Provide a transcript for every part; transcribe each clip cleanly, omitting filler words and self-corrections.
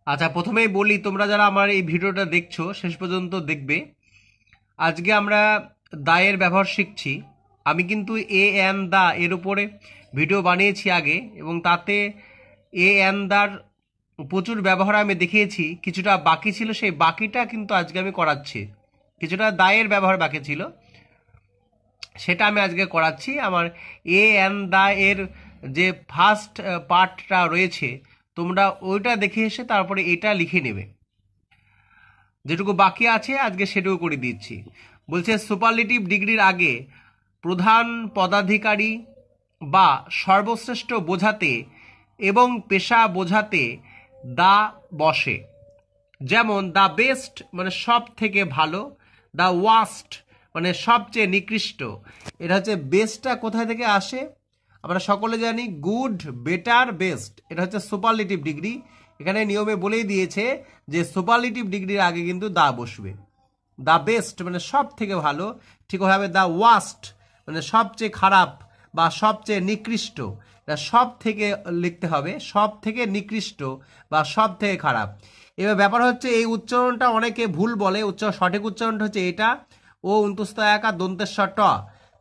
আচ্ছা, প্রথমেই বলি, তোমরা যারা আমার এই ভিডিওটা দেখছো শেষ পর্যন্ত দেখবে। আজকে আমরা দায়ের ব্যবহার শিখছি। আমি কিন্তু এ এন দা এর উপরে ভিডিও বানিয়েছি আগে, এবং তাতে এ এন দার প্রচুর ব্যবহার আমি দেখিয়েছি। কিছুটা বাকি ছিল, সেই বাকিটা কিন্তু আজকে আমি করাচ্ছি। কিছুটা দায়ের ব্যবহার বাকি ছিল, সেটা আমি আজকে করাচ্ছি। আমার এ এন দা এর যে ফার্স্ট পার্টটা রয়েছে, তোমরা ওইটা দেখে এসে তারপরে এটা লিখে নেবে। যেটুকু বাকি আছে আজকে সেটুকু করে দিচ্ছি। বলছে সুপারলেটিভ ডিগ্রির আগে প্রধান পদাধিকারী বা সর্বশ্রেষ্ঠ বোঝাতে এবং পেশা বোঝাতে দা বসে। যেমন দ্য বেস্ট মানে সব থেকে ভালো, দ্য ওয়াস্ট মানে সবচেয়ে নিকৃষ্ট। এটা হচ্ছে বেস্টটা কোথায় থেকে আসে আমরা সকলে জানি, গুড, বেটার, বেস্ট। এটা হচ্ছে সুপারলেটিভ ডিগ্রি। এখানে নিয়মে বলেই দিয়েছে যে সুপারলেটিভ ডিগ্রির আগে কিন্তু দা বসবে। দ্য বেস্ট মানে সব থেকে ভালো, ঠিক হবে দ্য ওয়াস্ট মানে সবচেয়ে খারাপ বা সবচেয়ে নিকৃষ্ট। এটা সব থেকে লিখতে হবে, সব থেকে নিকৃষ্ট বা সব থেকে খারাপ। এবার ব্যাপার হচ্ছে এই উচ্চারণটা অনেকে ভুল বলে। সঠিক উচ্চারণটা হচ্ছে এটা, ও অন্তস্থ একা দন্তেশ্বর ট।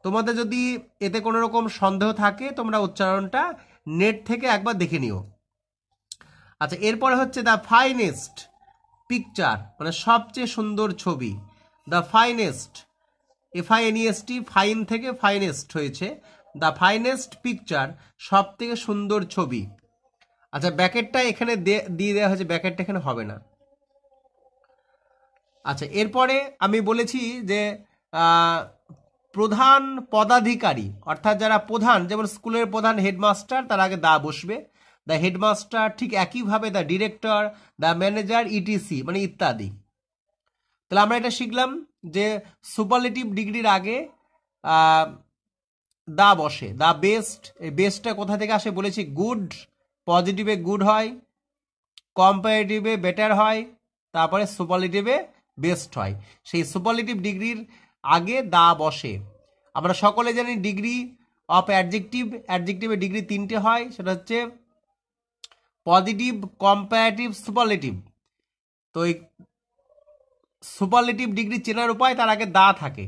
তোমাদের যদি এতে কোনো রকম সন্দেহ থাকে তোমরা উচ্চারণটা নেট থেকে একবার দেখে নিও। আচ্ছা, এরপরে হচ্ছে দ্য ফাইনেস্ট পিকচার মানে সবচেয়ে সুন্দর ছবি। দ্য ফাইনেস্ট, FINEST, ফাইন থেকে ফাইনেস্ট হয়েছে। দ্য ফাইনেস্ট পিকচার সব থেকে সুন্দর ছবি। আচ্ছা, ব্যাকেটটা এখানে দিয়ে দেওয়া হয়েছে, ব্যাকেটটা এখানে হবে না। আচ্ছা, এরপরে আমি বলেছি যে প্রধান পদাধিকারী অর্থাৎ যারা প্রধান, যেমন স্কুলের প্রধান হেডমাস্টার, তার আগে দা বসবে। দ্য হেডমাস্টার, ঠিক একইভাবে the director, the manager, etc মানে ইত্যাদি। তাহলে আমরা এটা শিখলাম যে সুপারলেটিভ ডিগ্রির আগে দা বসে। দা বেস্ট, এই বেস্টটা কোথা থেকে আসে বলেছি, গুড, পজিটিভে গুড হয়, কম্পারেটিভে বেটার হয়, তারপরে সুপারলেটিভে বেস্ট হয়। সেই সুপারলেটিভ ডিগ্রির আগে দা বসে। আমরা সকলে জানি ডিগ্রি অফ অ্যাডজেক্টিভ, অ্যাডজেক্টিভে ডিগ্রি তিনটে হয়, সেটা হচ্ছে পজিটিভ, কম্পারেটিভ, সুপারলেটিভ। তো এই সুপারলেটিভ ডিগ্রি চেনার উপায়, তার আগে দা থাকে,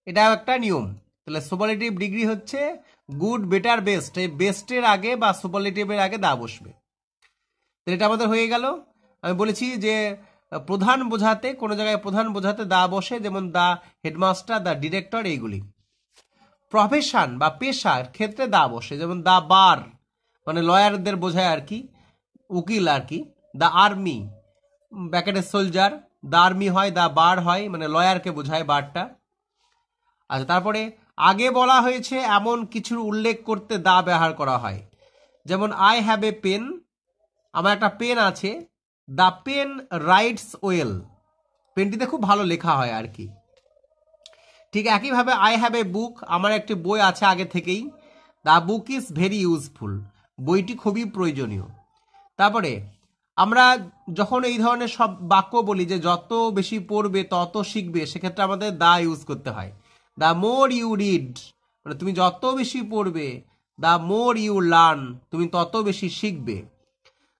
এটাও একটা নিয়ম। তাহলে সুপারলেটিভ ডিগ্রি হচ্ছে গুড, বেটার, বেস্ট। এই বেস্টের আগে বা সুপারলেটিভের আগে দা বসবে। তাহলে এটা আমাদের হয়ে গেল। আমি বলেছি যে প্রধান বোঝাতে, কোনো জায়গায় প্রধান বোঝাতে দা বসে, যেমন দা হেডমাস্টার, দা ডিরেক্টর, এইগুলি। প্রফেশন বা পেশার ক্ষেত্রে দা বসে, যেমন দা বার মানে লয়ারদের বোঝায় আর কি, উকিল আর কি। দা আর্মি, ব্যাকেটের সোলজার, দা আর্মি হয়, দা বার হয় মানে লয়ারকে বোঝায় বারটা। আচ্ছা, তারপরে আগে বলা হয়েছে এমন কিছুর উল্লেখ করতে দা ব্যবহার করা হয়, যেমন আই হ্যাভ এ পেন, আমার একটা পেন আছে। দ্য পেন রাইটস ওয়েল, পেনটিতে খুব ভালো লেখা হয় আর কি। ঠিক একইভাবে আই হ্যাভ এ বুক, আমার একটি বই আছে আগে থেকেই। The book is very useful, বইটি খুবই প্রয়োজনীয়। তারপরে আমরা যখন এই ধরনের সব বাক্য বলি যে যত বেশি পড়বে তত শিখবে, সেক্ষেত্রে আমাদের দা ইউজ করতে হয়। দ্য মোর ইউ রিড মানে তুমি যত বেশি পড়বে, দ্য মোর ইউ লার্ন তুমি তত বেশি শিখবে।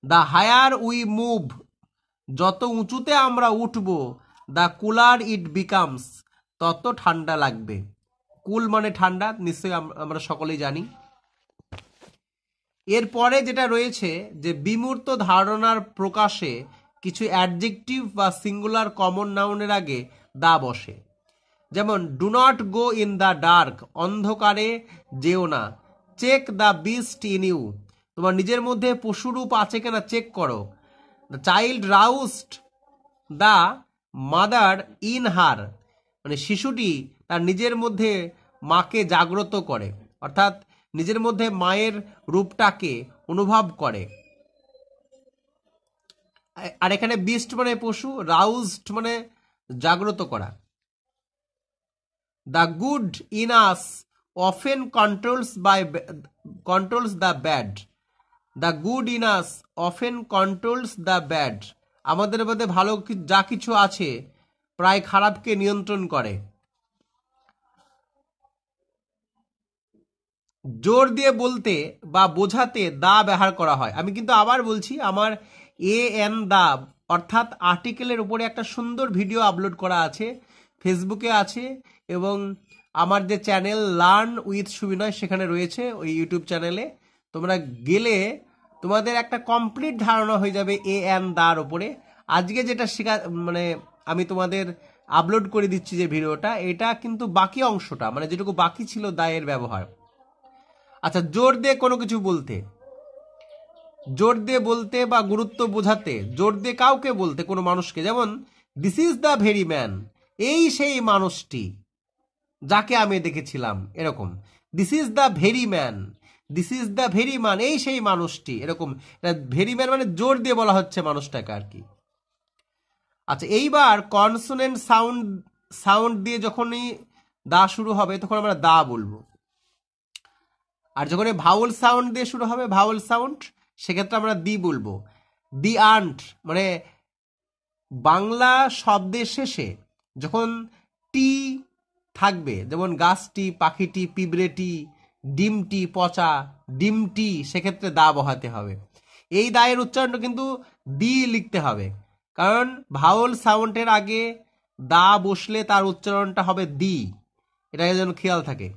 দ্য হায়ার উই মুভ যত উঁচুতে আমরা উঠব, দ্য কুলার ইট বিকামস তত ঠান্ডা লাগবে। কুল মানে ঠান্ডা, নিশ্চয়ই আমরা সকলেই জানি। এরপরে যেটা রয়েছে যে বিমূর্ত ধারণার প্রকাশে কিছু অ্যাডজেক্টিভ বা সিঙ্গুলার কমন নাউনের আগে দা বসে, যেমন do not go in the dark, অন্ধকারে যেও না। Check the beast in you, তোমার নিজের মধ্যে পশুরূপ আছে কিনা চেক করো। The child roused the mother in her, মানে শিশুটি তার নিজের মধ্যে মাকে জাগ্রত করে, অর্থাৎ নিজের মধ্যে মায়ের রূপটাকে অনুভব করে। আর এখানে বিস্ট মানে পশু, রাউজড মানে জাগ্রত করা। The good in us often controls the bad, the good in us often controls the bad, আমাদের মধ্যে ভালো যা কিছু আছে প্রায় খারাপকে নিয়ন্ত্রণ করে। জোর দিয়ে বলতে বা বোঝাতে দা ব্যবহার করা হয়। আমি কিন্তু আবার বলছি, আমার এ এন দা অর্থাৎ আর্টিকেলের উপরে একটা সুন্দর ভিডিও আপলোড করা আছে, ফেসবুকে আছে, এবং আমার যে চ্যানেল লার্ন উইথ সুবিনয় সেখানে রয়েছে, ওই ইউটিউব চ্যানেলে তোমরা গেলে তোমাদের একটা কমপ্লিট ধারণা হয়ে যাবে এ এন দার ওপরে। আজকে যেটা শেখা মানে আমি তোমাদের আপলোড করে দিচ্ছি যে ভিডিওটা, এটা কিন্তু বাকি অংশটা, মানে যেটুকু বাকি ছিল দায়ের ব্যবহার। আচ্ছা, জোর দিয়ে কোনো কিছু বলতে, জোর দিয়ে বলতে বা গুরুত্ব বোঝাতে, জোর দিয়ে কাউকে বলতে কোনো মানুষকে, যেমন this is the very man, এই সেই মানুষটি যাকে আমি দেখেছিলাম, এরকম। This is the very man, this is the very man, এই সেই মানুষটি, এরকম। ভেরি ম্যান মানে জোর দিয়ে বলা হচ্ছে মানুষটাকে আর কি। আচ্ছা, এইবার কনসোনেন্ট সাউন্ড সাউন্ড দিয়ে যখনই দা শুরু হবে তখন আমরা দা বলবো, আর যখন ভাউল সাউন্ড দিয়ে শুরু হবে, ভাউল সাউন্ড, সেক্ষেত্রে আমরা দি বলবো। দি আন্ট মানে বাংলা শব্দের শেষে যখন টি থাকবে, যেমন গাছটি, পাখিটি, পিঁপড়েটি, ডিমটি, পচা ডিমটি, সেক্ষেত্রে দা বহাতে হবে। এই দায়ের উচ্চারণটা কিন্তু দি লিখতে হবে, কারণ ভাওয়াল সাউন্ডের আগে দা বসলে তার উচ্চারণটা হবে দি, এটা যেন খেয়াল থাকে।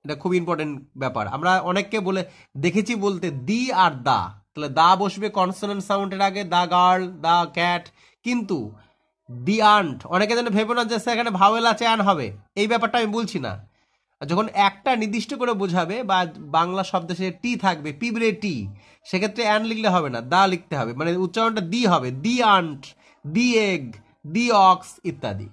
এটা খুব ইম্পর্টেন্ট ব্যাপার। আমরা অনেককে বলে দেখেছি বলতে দি আর দা, তাহলে দা বসবে কনসোনেন্ট সাউন্ডের আগে, দা গার্ল, দা ক্যাট, কিন্তু দি আন্ট অনেকে যেন ভেবে না যে সেখানে ভাওয়েল আছে অ্যান হবে, এই ব্যাপারটা আমি বলছি না। যখন একটা নির্দিষ্ট করে বোঝাবে বা বাংলা শব্দে সে টি থাকবে, পিঁপড়ে টি, সেক্ষেত্রে অ্যান লিখলে হবে না, দা লিখতে হবে, মানে উচ্চারণটা দি হবে। The ant, the egg, the ox ইত্যাদি।